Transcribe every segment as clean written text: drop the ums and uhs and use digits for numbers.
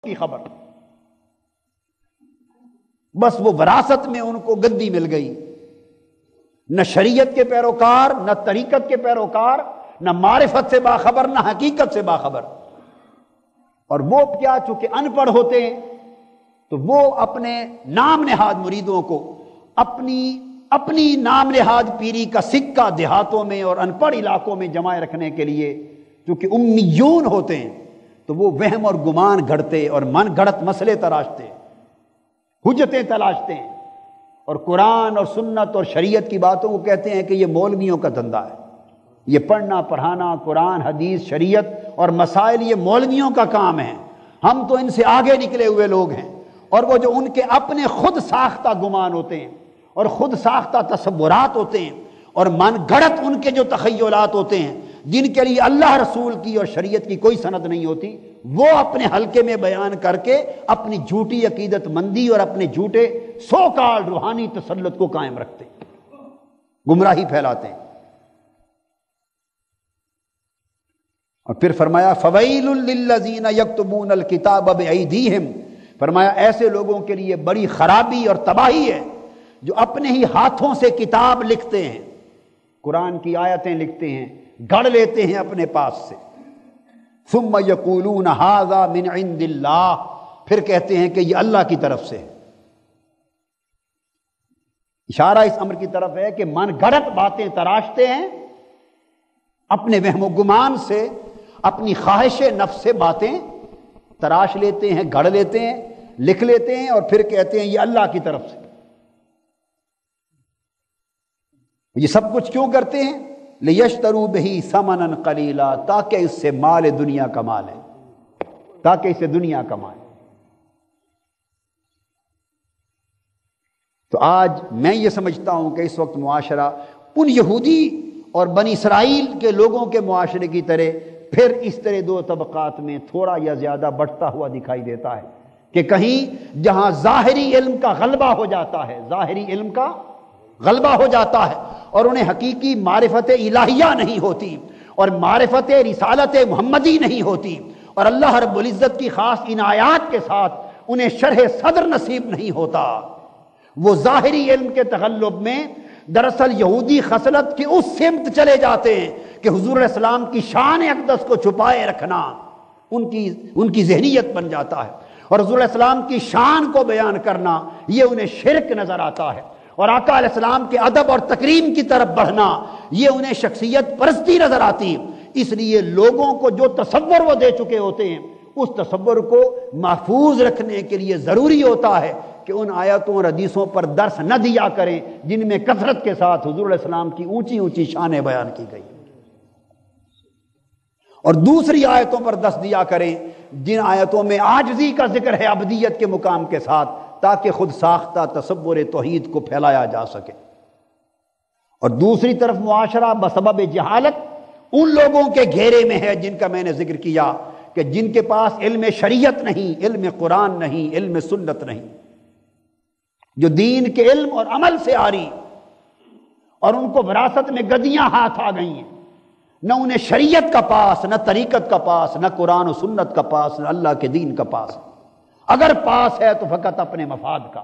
کی خبر، بس وہ وراثت میں ان کو گدی مل گئی، نہ شریعت کے پیروکار، نہ طریقت کے پیروکار، نہ معرفت سے باخبر، نہ حقیقت سے باخبر۔ اور وہ کیا، چونکہ ان پڑھ ہوتے ہیں تو وہ اپنے نام نہاد مریدوں کو اپنی نام نہاد پیری کا سکہ دیہاتوں میں اور ان پڑھ علاقوں میں جمائے رکھنے کے لیے، چونکہ امیون ہوتے ہیں تو وہ وہم اور گمان گھڑتے اور من گھڑت مسئلے تراشتے، حجتیں تلاشتے ہیں، اور قرآن اور سنت اور شریعت کی باتوں کو کہتے ہیں کہ یہ مولویوں کا دھندا ہے، یہ پڑھنا پڑھانا قرآن حدیث شریعت اور مسائل یہ مولویوں کا کام ہے، ہم تو ان سے آگے نکلے ہوئے لوگ ہیں۔ اور وہ جو ان کے اپنے خود ساختہ گمان ہوتے ہیں اور خود ساختہ تصورات ہوتے ہیں اور من گھڑت ان کے جو تخیلات ہوتے ہیں جن کے لیے اللہ رسول کی اور شریعت کی کوئی سند نہیں ہوتی، وہ اپنے حلقے میں بیان کر کے اپنی جھوٹی عقیدت مندی اور اپنے جھوٹے سو کال روحانی تسلط کو قائم رکھتے ہیں، گمراہی پھیلاتے ہیں۔ اور پھر فرمایا فویل للذین یکتبون الکتاب بایدیہم، فرمایا ایسے لوگوں کے لیے بڑی خرابی اور تباہی ہے جو اپنے ہی ہاتھوں سے کتاب لکھتے ہیں، قرآن کی آیتیں لکھتے ہیں، گھڑ لیتے ہیں اپنے پاس سے، ثم یقولون ھذا من عند اللہ، پھر کہتے ہیں کہ یہ اللہ کی طرف سے ہے۔ اشارہ اس امر کی طرف ہے کہ من گھڑت باتیں تراشتے ہیں، اپنے وہم و گمان سے، اپنی خواہش نفس سے باتیں تراش لیتے ہیں، گھڑ لیتے ہیں، لکھ لیتے ہیں، اور پھر کہتے ہیں یہ اللہ کی طرف سے۔ یہ سب کچھ کیوں کرتے ہیں؟ لیشتروا بہ ثمنا قلیلا، تاکہ اس سے مال دنیا کما لیں، تاکہ اسے دنیا کمائیں۔ تو آج میں یہ سمجھتا ہوں کہ اس وقت معاشرہ ان یہودی اور بنی اسرائیل کے لوگوں کے معاشرے کی طرح پھر اس طرح دو طبقات میں تھوڑا یا زیادہ بٹتا ہوا دکھائی دیتا ہے کہ کہیں جہاں ظاہری علم کا غلبہ ہو جاتا ہے، ظاہری علم کا غلبہ ہو جاتا ہے اور انہیں حقیقی معرفت الہیہ نہیں ہوتی اور معرفت رسالت محمدی نہیں ہوتی اور اللہ رب العزت کی خاص عنایات کے ساتھ انہیں شرح صدر نصیب نہیں ہوتا، وہ ظاہری علم کے تغلب میں دراصل یہودی خصلت کی اس سمت چلے جاتے ہیں کہ حضور علیہ السلام کی شان اقدس کو چھپائے رکھنا ان کی ذہنیت بن جاتا ہے، اور حضور علیہ السلام کی شان کو بیان کرنا یہ انہیں شرک نظر آتا ہے، اور آقا علیہ السلام کے ادب اور تکریم کی طرف بڑھنا یہ انہیں شخصیت پرستی نظر آتی۔ اس لیے لوگوں کو جو تصور وہ دے چکے ہوتے ہیں اس تصور کو محفوظ رکھنے کے لیے ضروری ہوتا ہے کہ ان آیاتوں اور حدیثوں پر درس نہ دیا کریں جن میں کثرت کے ساتھ حضور علیہ السلام کی اونچی اونچی شانیں بیان کی گئی، اور دوسری آیتوں پر درس دیا کریں جن آیتوں میں عاجزی کا ذکر ہے عبدیت کے مقام کے ساتھ، تاکہ خود ساختہ تصور توحید کو پھیلایا جا سکے۔ اور دوسری طرف معاشرہ بسبب جہالت ان لوگوں کے گھیرے میں ہے جن کا میں نے ذکر کیا کہ جن کے پاس علم شریعت نہیں، علم قرآن نہیں، علم سنت نہیں، جو دین کے علم اور عمل سے آ رہی اور ان کو وراثت میں گدیاں ہاتھ آ گئی ہیں، نہ انہیں شریعت کا پاس، نہ طریقت کا پاس، نہ قرآن و سنت کا پاس، نہ اللہ کے دین کا پاس، اگر پاس ہے تو فقط اپنے مفاد کا۔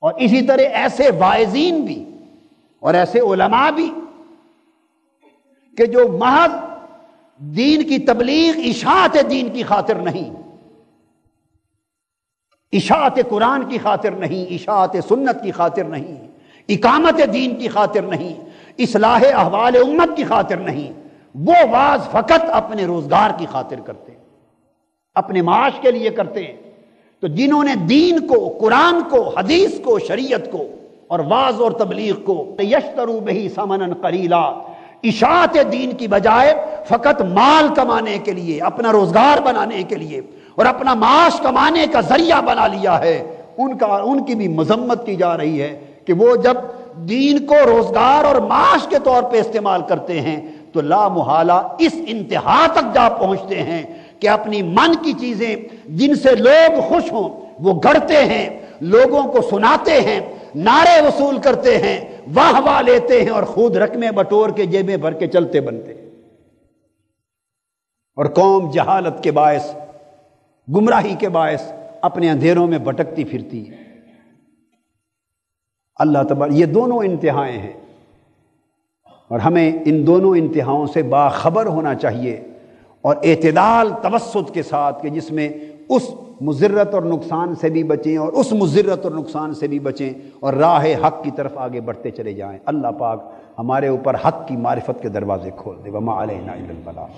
اور اسی طرح ایسے واعظین بھی اور ایسے علماء بھی کہ جو محض دین کی تبلیغ اشاعت دین کی خاطر نہیں، اشاعت قرآن کی خاطر نہیں، اشاعت سنت کی خاطر نہیں، اقامت دین کی خاطر نہیں، اصلاح احوال امت کی خاطر نہیں، وہ واعظ فقط اپنے روزگار کی خاطر کرتے ہیں، اپنے معاش کے لیے کرتے ہیں۔ تو جنہوں نے دین کو، قرآن کو، حدیث کو، شریعت کو اور واعظ اور تبلیغ کو یشتروا بہ ثمنا قلیلا، اشاعت دین کی بجائے فقط مال کمانے کے لیے، اپنا روزگار بنانے کے لیے اور اپنا معاش کمانے کا ذریعہ بنا لیا ہے، ان کی بھی مذمت کی جا رہی ہے کہ وہ جب دین کو روزگار اور معاش کے طور پہ استعمال کرتے ہیں تو لا محالہ اس انتہا تک جا پہنچتے ہیں کہ اپنی من کی چیزیں جن سے لوگ خوش ہوں وہ گڑھتے ہیں، لوگوں کو سناتے ہیں، نعرے وصول کرتے ہیں، واہ واہ لیتے ہیں اور خود رقمیں بٹور کے جیبیں بھر کے چلتے بنتے ہیں۔ اور قوم جہالت کے باعث، گمراہی کے باعث اپنے اندھیروں میں بھٹکتی پھرتی ہے۔ اللہ تبارک، یہ دونوں انتہائیں ہیں اور ہمیں ان دونوں انتہاؤں سے باخبر ہونا چاہیے، اور اعتدال توسط کے ساتھ کہ جس میں اس مضرت اور نقصان سے بھی بچیں اور اس مضرت اور نقصان سے بھی بچیں اور راہ حق کی طرف آگے بڑھتے چلے جائیں۔ اللہ پاک ہمارے اوپر حق کی معرفت کے دروازے کھول دے۔ وما علینا الا البلاغ۔